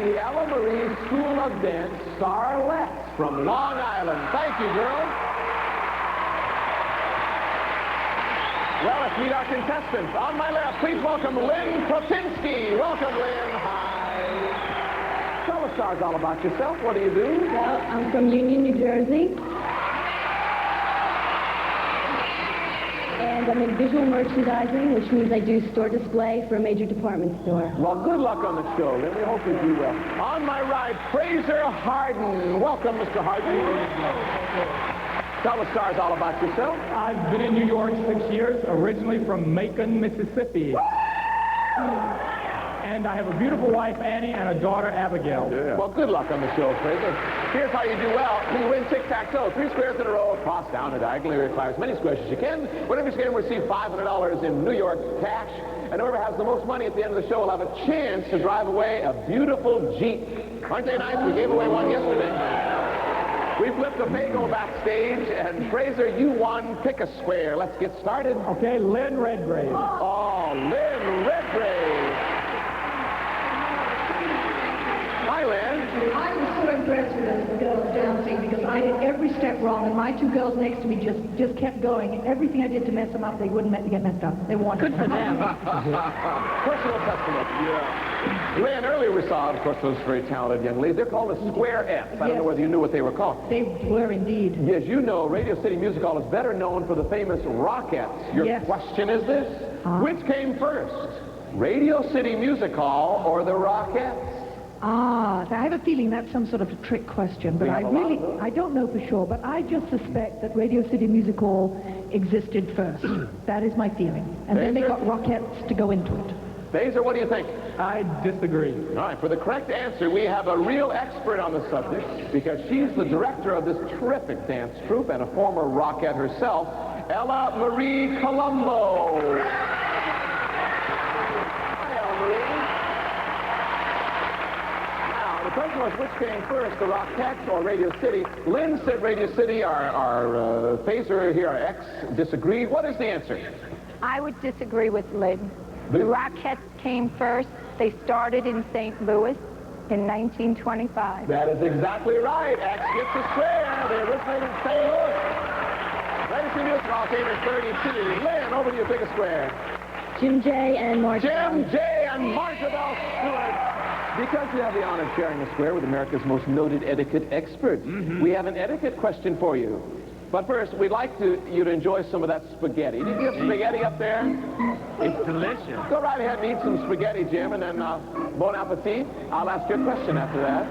the Ella Marie School of Dance Starlets from Long Island. Thank you, girls. Well, let's meet our contestants. On my left, please welcome Lynn Protinsky. Welcome, Lynn. Hi. Tell the stars all about yourself. What do you do? Well, I'm from Union, New Jersey. And I'm in visual merchandising, which means I do store display for a major department store. Well, good luck on the show, Lynn. We hope you do well. On my right, Fraser Harden. Welcome, Mr. Harden. Tell the stars all about yourself. I've been in New York 6 years, originally from Macon, Mississippi. And I have a beautiful wife, Annie, and a daughter, Abigail. Yeah. Well, good luck on the show, Fraser. Here's how you do well. You win tic-tac-toe. 3 squares in a row, toss down and diagonally, require as many squares as you can. Whatever you can, receive $500 in New York cash. And whoever has the most money at the end of the show will have a chance to drive away a beautiful Jeep. Aren't they nice? We gave away one yesterday. We flipped a bagel backstage, and Fraser, you won. Pick a square. Let's get started. Okay, Lynn Redgrave. Oh, Lynn Redgrave. Hi, Lynn. I was so impressed with those girls dancing because I did every step wrong, and my 2 girls next to me just kept going. And everything I did to mess them up, they wouldn't get messed up. They wanted. Good for them. Personal testament. Yeah. Lynn, earlier we saw, of course, those very talented young ladies. They're called the Square F's. I don't know whether you knew what they were called. They were indeed. Yes, you know, Radio City Music Hall is better known for the famous Rockettes. Your question is this: which came first, Radio City Music Hall or the Rockettes? Ah, I have a feeling that's some sort of a trick question, but I don't know for sure, but I just suspect that Radio City Music Hall existed first. That is my feeling. And then they got Rockettes to go into it. Fraser, what do you think? I disagree. All right, for the correct answer, we have a real expert on the subject because she's the director of this terrific dance troupe and a former Rockette herself, Ella Marie Colombo. Hi, Ella Marie. Now, the question was which came first, the Rockettes or Radio City? Lynn said Radio City. Our Fraser here, our ex, disagreed. What is the answer? I would disagree with Lynn. The Rockettes came first. They started in St. Louis in 1925. That is exactly right. X gets a square. They originated in St. Louis. Radio City Music Hall came in 32. Lynn, over to you. Pick a square. Jim J. and Marcia. Jim J. and Marcia Bell Stewart. Because we have the honor of sharing a square with America's most noted etiquette expert, we have an etiquette question for you. But first, we'd like you to enjoy some of that spaghetti. Did you have spaghetti up there? It's delicious. Go right ahead and eat some spaghetti, Jim, and then bon appetit. I'll ask you a question after that.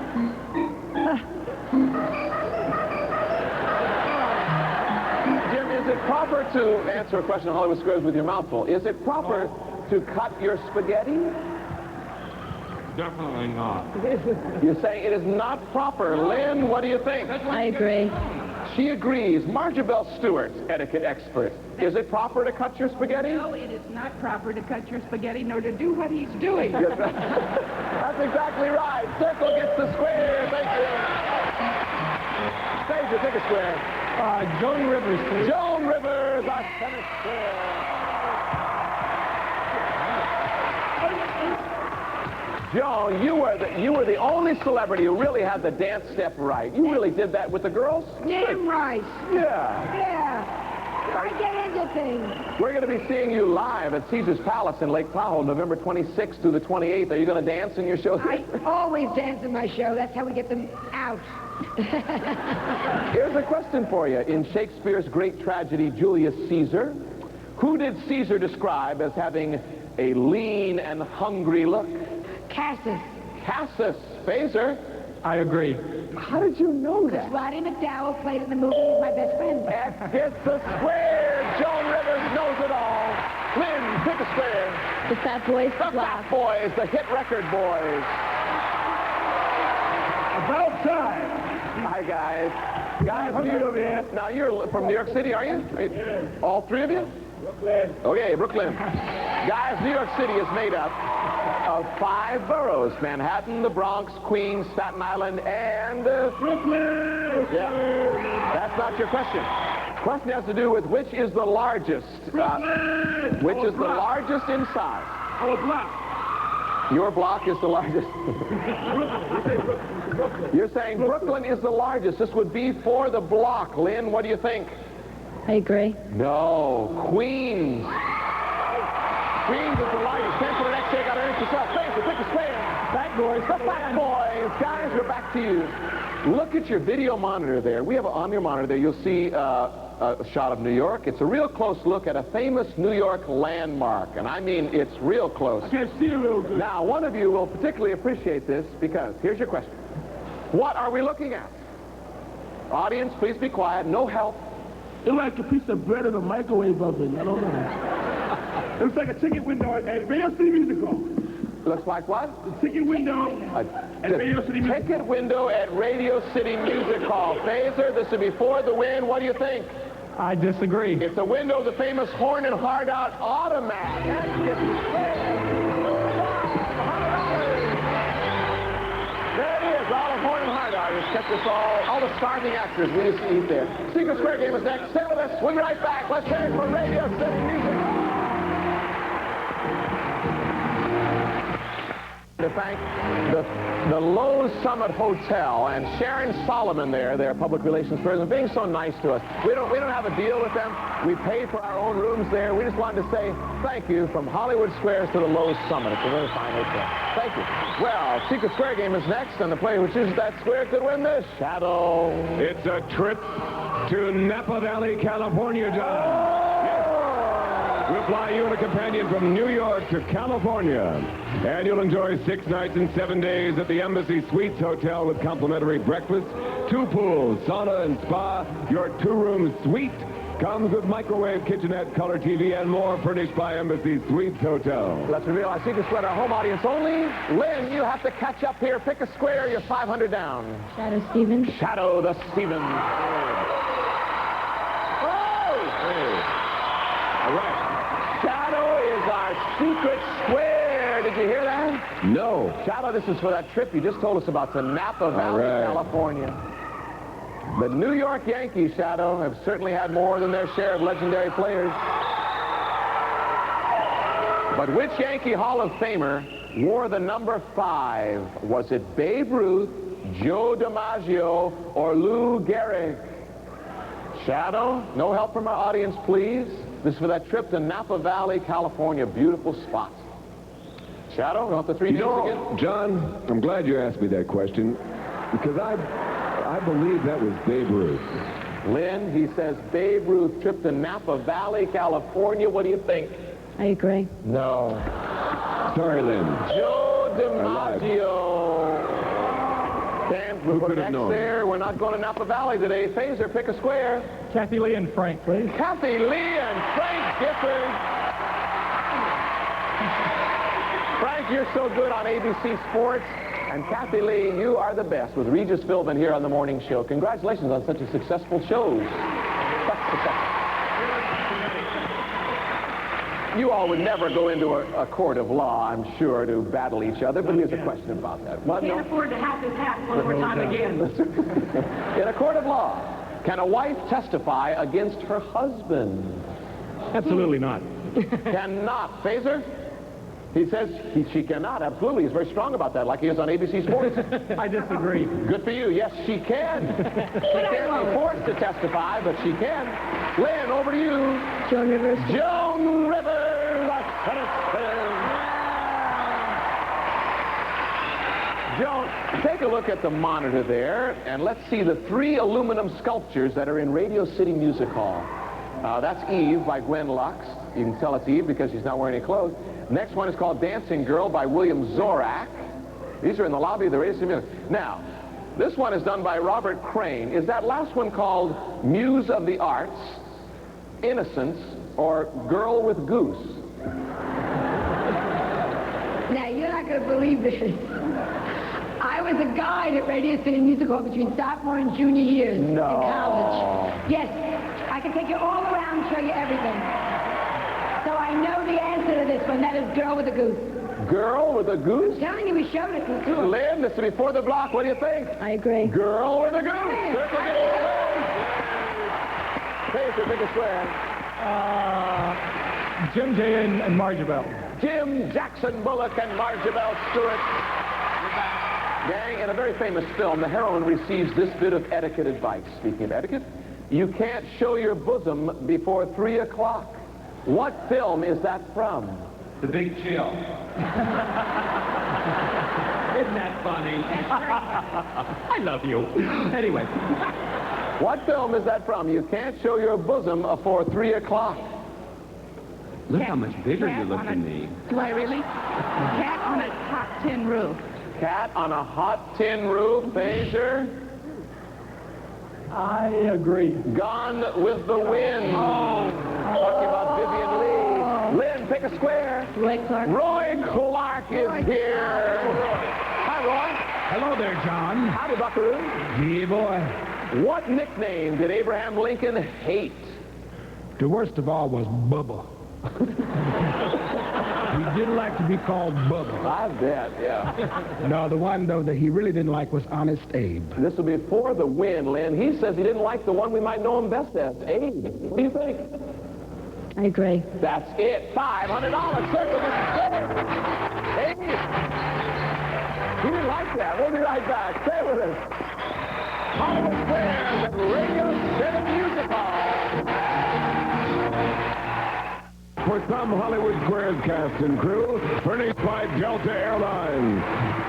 Jim, is it proper to answer a question on Hollywood Squares with your mouth full? Is it proper to cut your spaghetti? Definitely not. You're saying it is not proper. Lynn, what do you think? I agree. She agrees. Marcia Bell Stewart, etiquette expert. Is it proper to cut your spaghetti? No, it is not proper to cut your spaghetti, nor to do what he's doing. Yes, that's exactly right. Circle gets the square. Thank you. Fraser, take a square. Joan Rivers, please. Joan Rivers, our center square. Joan, you were the only celebrity who really had the dance step right. You really did that with the girls? Damn right. Yeah. Yeah. I get into things. We're going to be seeing you live at Caesar's Palace in Lake Tahoe, November 26th through the 28th. Are you going to dance in your show? I always dance in my show. That's how we get them out. Here's a question for you. In Shakespeare's great tragedy, Julius Caesar, who did Caesar describe as having a lean and hungry look? Cassis. Cassis. Fraser. I agree. How did you know that? Roddy McDowell played in the movie. He's my best friend. X gets the square. Joan Rivers knows it all. Lynn, pick a square. The Fat Boys The Block. Fat Boys, the hit record boys. About time. Hi, guys. Guys, now you're from New York City, are you? All 3 of you? Brooklyn. Okay, Brooklyn. Guys, New York City is made up of 5 boroughs: Manhattan, the Bronx, Queens, Staten Island, and Brooklyn. Yeah. That's not your question. Question has to do with which is the largest. Which is the largest in size. Our block. Your block is the largest. You're saying Brooklyn is the largest. This would be for the block. Lynn, what do you think? I agree. No, Queens. Queens is the largest. 10 for the next shake. Got to earn it yourself. Face it, pick a square. Back boys. The Fat Boys. Guys, we're back to you. Look at your video monitor there. We have on your monitor there, you'll see a shot of New York. It's a real close look at a famous New York landmark. And I mean, it's real close. I can't see it real good. Now, one of you will particularly appreciate this because here's your question. What are we looking at? Audience, please be quiet. No help. It's like a piece of bread in a microwave oven. I don't know. It looks like a ticket window at Radio City Music Hall. Looks like what? The ticket window at Radio City Music Hall. Ticket window at Radio City Music Hall. Phaser, this would be for the win. What do you think? I disagree. It's a window of the famous Horn and Hardart Automat. There it is, all of Horn and Hardart. It's kept us all the starving actors we used to eat there. Secret Square Game is next. Stay with us. We'll be right back. Let's hear it for Radio City Music Hall. To thank the Lowe's Summit Hotel and Sharon Solomon there, their public relations person, being so nice to us. We don't have a deal with them. We pay for our own rooms there. We just wanted to say thank you from Hollywood Squares to the Lowe's Summit. It's a very fine hotel. Thank you. Well, Secret Square Game is next, and the player who chooses that square could win this. Shadow. It's a trip to Napa Valley, California, John. We'll fly you and a companion from New York to California. And you'll enjoy 6 nights and 7 days at the Embassy Suites Hotel with complimentary breakfast, 2 pools, sauna and spa. Your 2-room suite comes with microwave, kitchenette, color TV, and more, furnished by Embassy Suites Hotel. Let's reveal our secret square, our home audience only. Lynn, you have to catch up here. Pick a square. You're 500 down. Shadow Stevens. Shadow the Stevens. All right. Shadow is our secret square. Did you hear that? No. Shadow, this is for that trip you just told us about to Napa Valley, California. The New York Yankees, Shadow, have certainly had more than their share of legendary players. But which Yankee Hall of Famer wore the number 5? Was it Babe Ruth, Joe DiMaggio, or Lou Gehrig? Shadow, no help from our audience, please. This is for that trip to Napa Valley, California. Beautiful spot. Shadow, you want the 3 names again? John, I'm glad you asked me that question because I believe that was Babe Ruth. Lynn, he says Babe Ruth, trip to Napa Valley, California. What do you think? I agree. No. Sorry, Lynn. Joe DiMaggio. Dan, we'll put an X there. We're not going to Napa Valley today. Phaser, pick a square. Kathy Lee and Frank, please. Kathy Lee and Frank Gifford. Frank, you're so good on ABC Sports. And Kathy Lee, you are the best with Regis Philbin here on the morning show. Congratulations on such a successful show. You all would never go into a court of law, I'm sure, to battle each other, but here's a question about that. We can't afford to have this happen one more time again. In a court of law, can a wife testify against her husband? Absolutely not. Cannot. Phaser? He says she cannot. Absolutely. He's very strong about that, like he is on ABC Sports. I disagree. Good for you. Yes, she can. She can't be forced to testify, but she can. Lynn, over to you. Joan Rivers. Joan Rivers. Joan, take a look at the monitor there, and let's see the 3 aluminum sculptures that are in Radio City Music Hall. That's Eve by Gwen Lux. You can tell it's Eve because she's not wearing any clothes. Next one is called Dancing Girl by William Zorak. These are in the lobby of the Radio City Music. Now, this one is done by Robert Crane. Is that last one called Muse of the Arts, Innocence, or Girl with Goose? Now, you're not going to believe this. I was a guide at Radio City Music Hall between sophomore and junior years in college. Yes, I can take you all around and show you everything. So I know the answer to this one. That is Girl with a Goose. Girl with a Goose? I'm telling you, we showed it in the tour. Lynn, this is before the block. What do you think? I agree. Girl with a Goose. Circle gets square. Phaser, pick a square. Jim J. and Marjabelle. Jim, Jackson Bullock, and Marjabelle Stewart. Gang, in a very famous film, the heroine receives this bit of etiquette advice. Speaking of etiquette, you can't show your bosom before 3 o'clock. What film is that from? The Big Chill. Isn't that funny? I love you. Anyway. What film is that from? You can't show your bosom before 3 o'clock. Look how much bigger you look than me. Do I really? Cat on a hot tin roof. Cat on a hot tin roof, Phaser. I agree. Gone with the Wind. Talking about Vivian Lee. Lynn, pick a square. Roy Clark. Roy Clark is here. Hi, Roy. Hello there, John. Howdy, Buckaroo. Yeah, boy. What nickname did Abraham Lincoln hate? The worst of all was Bubba. He didn't like to be called Bubba. I bet, yeah. No, the one, though, that he really didn't like was Honest Abe. This will be for the win, Lynn. He says he didn't like the one we might know him best as, Abe. What do you think? I agree. That's it. $500. Circle the square. Abe. He didn't like that. We'll be right back. Stay with us. Hollywood Squares at Radio City Music Hall. For some Hollywood Squares cast and crew, furnished by Delta Airlines.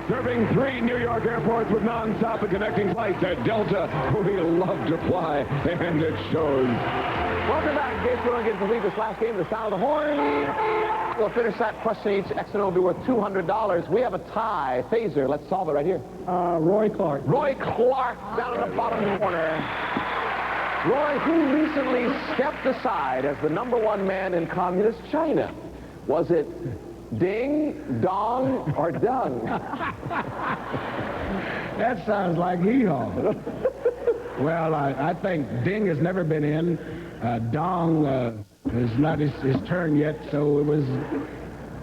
Serving 3 New York airports with non-stop and connecting flights at Delta, we love to fly, and it shows. Welcome back. In case we don't get to complete this last game, the sound of the horn. We'll finish that question. Each X&O will be worth $200. We have a tie. Phaser, let's solve it right here. Roy Clark. Roy Clark down in the bottom corner. Roy, who recently stepped aside as the #1 man in communist China? Was it Ding, Dong, or Dung? That sounds like hee-haw. Well, I think Ding has never been in. Dong is not his turn yet, so it was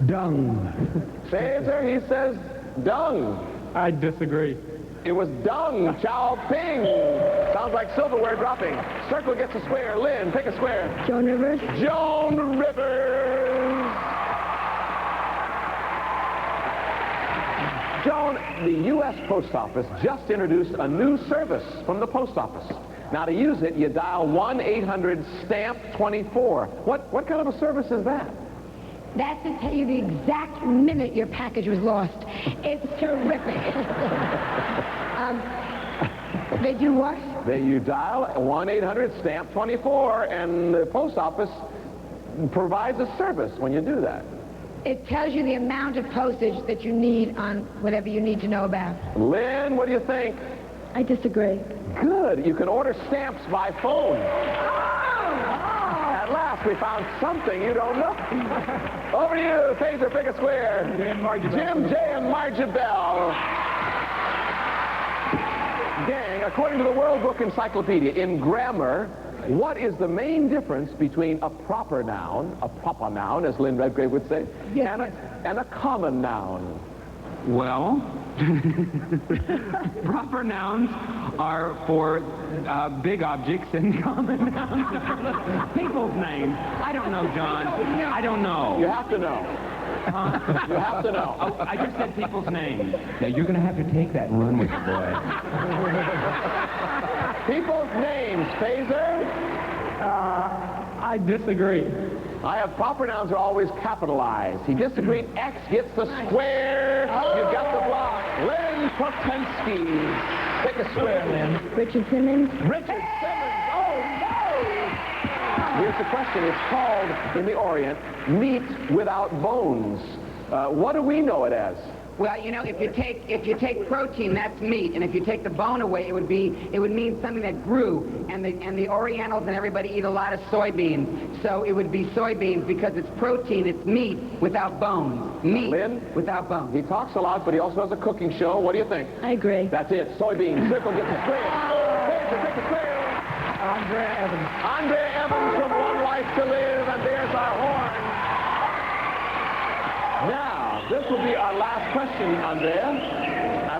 Dung. Phaser, he says Dung. I disagree. It was Dung Xiaoping. Sounds like silverware dropping. Circle gets a square. Lynn, pick a square. Joan Rivers. Joan Rivers. Joan, the U.S. Post Office just introduced a new service from the post office. Now, to use it, you dial 1-800-STAMP-24. What kind of a service is that? That's to tell you the exact minute your package was lost. It's terrific. They do what? You dial 1-800-STAMP-24, and the post office provides a service when you do that. It tells you the amount of postage that you need on whatever you need to know about. Lynn, what do you think? I disagree. Good. You can order stamps by phone. At last, we found something you don't know. Over to you, Phaser, pick a square. Jim, Jay, and Marjabelle. Gang, according to the World Book Encyclopedia, in grammar, what is the main difference between a proper noun, as Lynn Redgrave would say, and a common noun? Well, proper nouns are for big objects and common nouns are for people's names. I don't know, John. I don't know. You have to know. You have to know. Oh, I just said people's names. Now, you're going to have to take that and run with it, boy. People's names, Phaser? I disagree. I have proper nouns are always capitalized. He disagreed. X gets the square. You've got the block. Lynn Potensky. Pick a square, Lynn. Richard Simmons. Richard Simmons. Oh, no! Here's the question. It's called, in the Orient, meat without bones. What do we know it as? Well, you know, if you take protein, that's meat, and if you take the bone away, it would mean something that grew. And the Orientals and everybody eat a lot of soybeans, so it would be soybeans because it's protein, it's meat without bones. Meat without bones. He talks a lot, but he also has a cooking show. What do you think? I agree. That's it. Soybeans. Circle gets a square. Take a square. Andrea Evans. Andrea Evans from One Life to Live, and there's our horn. Now, this will be our last question, Andrea.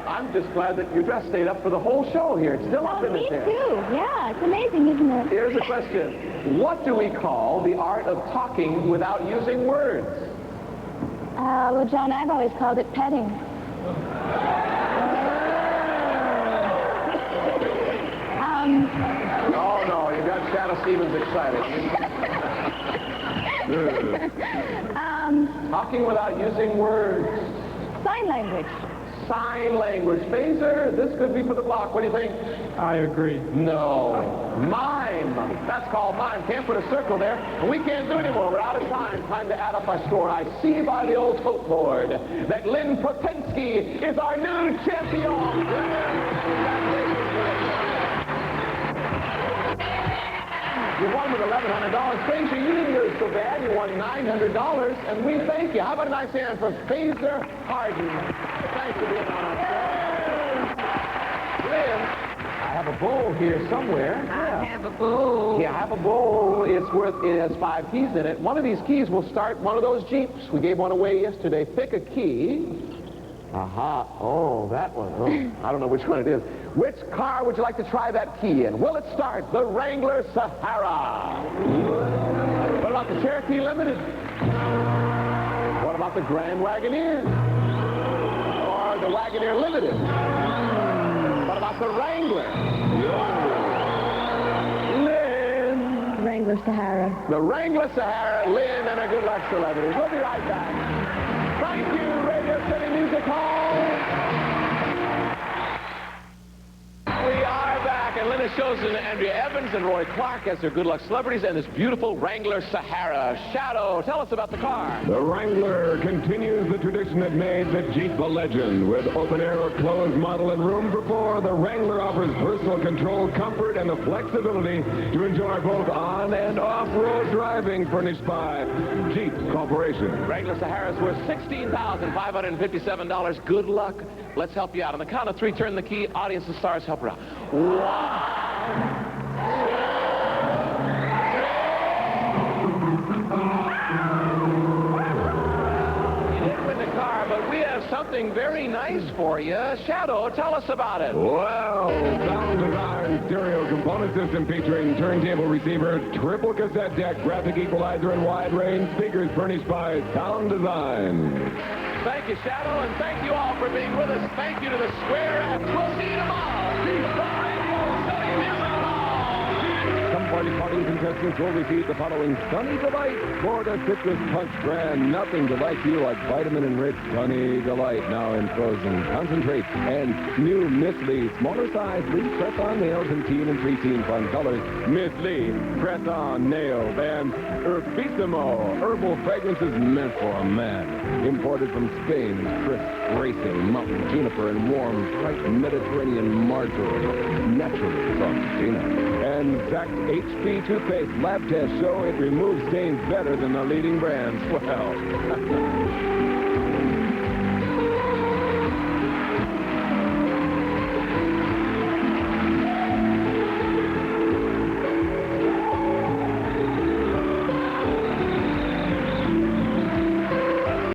I'm just glad that your dress stayed up for the whole show here. It's still up in the chair. Me too. Yeah, it's amazing, isn't it? Here's a question. What do we call the art of talking without using words? Well, John, I've always called it petting. Oh, no, you got Shadow Stevens excited. Talking without using words. Sign language. Sign language. Phaser, this could be for the block. What do you think? I agree. No. Mime. That's called mime. Can't put a circle there. And we can't do it anymore. We're out of time. Time to add up our score. I see by the old tote board that Lynn Potensky is our new champion. You won with $1,100. Stranger, you didn't do so bad. You won $900, and we thank you. How about a nice hand for Phaser Harden? Thanks for being on our show. Lynn, I have a bowl here somewhere. I have a bowl. Yeah, I have a bowl. It has 5 keys in it. One of these keys will start one of those Jeeps. We gave one away yesterday. Pick a key. Aha. Oh, that one. Oh, I don't know which one it is. Which car would you like to try that key in? Will it start the Wrangler Sahara? What about the Cherokee Limited? What about the Grand Wagoneer? Or the Wagoneer Limited? What about the Wrangler? Lynn. Wrangler Sahara. The Wrangler Sahara, Lynn, and a good luck celebrities. We'll be right back. Thank you, Radio City Music Hall. We are back, and Lynn has chosen Andrea Evans and Roy Clark as their good luck celebrities and this beautiful Wrangler Sahara. Shadow, tell us about the car. The Wrangler continues the tradition that made the Jeep a legend. With open air or closed model and room for 4, the Wrangler offers personal control, comfort, and the flexibility to enjoy both on and off-road driving, furnished by Jeep Corporation. Wrangler Sahara's worth $16,557. Good luck. Let's help you out. On the count of 3, turn the key. Audience and stars, help her out. Wow. You didn't win the car, but we have something very nice for you. Shadow, tell us about it. Well, sound design stereo component system featuring turntable receiver, triple cassette deck, graphic equalizer, and wide range speakers furnished by Sound Design. Thank you, Shadow, and thank you all for being with us. Thank you to the Square F. We'll see you tomorrow. Some party contestants will receive the following Sunny Delight Florida Citrus Punch brand. Nothing delights you like vitamin-enriched Sunny Delight, now in frozen concentrate. And new Miss Lee smaller size Lee press-on nails in teen and preteen fun colors. Miss Lee press-on nails and Herbissimo herbal fragrances meant for a man. Imported from Spain, crisp, racing, mountain juniper, and warm, bright Mediterranean marjoram, naturally from Tina. And Zac HP toothpaste lab tests show it removes stains better than the leading brands. Well,